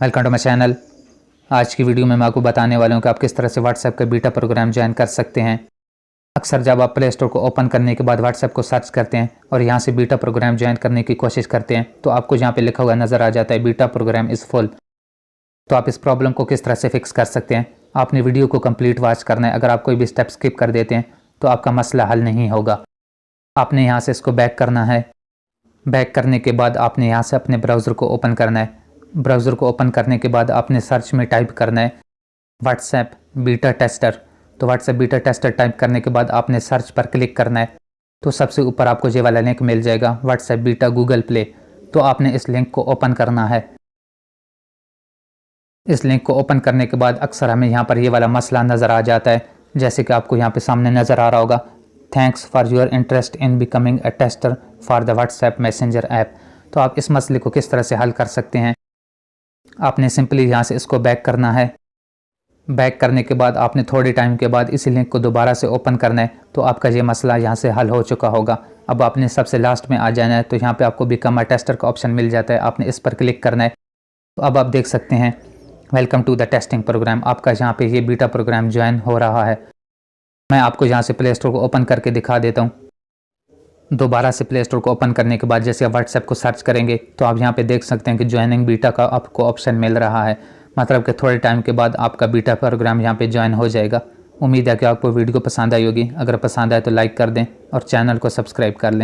Welcome to my channel. आज की video में मैं आपको बताने वाला हूँ कि आप किस तरह से व्हाट्सएप का बीटा प्रोग्राम ज्वाइन कर सकते हैं। अक्सर जब आप प्ले स्टोर को ओपन करने के बाद व्हाट्सएप को सर्च करते हैं और यहाँ से बीटा प्रोग्राम ज्वाइन करने की कोशिश करते हैं तो आपको यहाँ पे लिखा हुआ नज़र आ जाता है बीटा प्रोग्राम इज़ फुल। तो आप इस प्रॉब्लम को किस तरह से फिक्स कर सकते हैं, आपने वीडियो को कंप्लीट वॉच करना है। अगर आप कोई भी स्टेप स्किप कर देते हैं तो आपका मसला हल नहीं होगा। आपने यहाँ से इसको बैक करना है। बैक करने के बाद आपने यहाँ से अपने ब्राउज़र को ओपन करना है। ब्राउज़र को ओपन करने के बाद आपने सर्च में टाइप करना है व्हाट्सएप बीटा टेस्टर। तो व्हाट्सएप बीटा टेस्टर टाइप करने के बाद आपने सर्च पर क्लिक करना है। तो सबसे ऊपर आपको ये वाला लिंक मिल जाएगा व्हाट्सएप बीटा गूगल प्ले। तो आपने इस लिंक को ओपन करना है। इस लिंक को ओपन करने के बाद अक्सर हमें यहाँ पर ये वाला मसला नज़र आ जाता है, जैसे कि आपको यहाँ पे सामने नज़र आ रहा होगा, thanks for your interest in becoming a tester for the WhatsApp messenger app. तो आप इस मसले को किस तरह से हल कर सकते हैं, आपने सिंपली यहाँ से इसको बैक करना है। बैक करने के बाद आपने थोड़े टाइम के बाद इसी लिंक को दोबारा से ओपन करना है। तो आपका ये मसला यहाँ से हल हो चुका होगा। अब आपने सबसे लास्ट में आ जाना है। तो यहाँ पे आपको बिकम अ टेस्टर का ऑप्शन मिल जाता है, आपने इस पर क्लिक करना है। तो अब आप देख सकते हैं welcome to the testing program, आपका यहाँ पे ये बीटा प्रोग्राम ज्वाइन हो रहा है। मैं आपको यहाँ से प्ले स्टोर को ओपन करके दिखा देता हूँ। दोबारा से प्ले स्टोर को ओपन करने के बाद जैसे आप व्हाट्सएप को सर्च करेंगे तो आप यहाँ पे देख सकते हैं कि ज्वाइनिंग बीटा का आपको ऑप्शन मिल रहा है। मतलब कि थोड़े टाइम के बाद आपका बीटा प्रोग्राम यहाँ पे ज्वाइन हो जाएगा। उम्मीद है कि आपको वीडियो पसंद आई होगी। अगर पसंद आए तो लाइक कर दें और चैनल को सब्सक्राइब कर लें।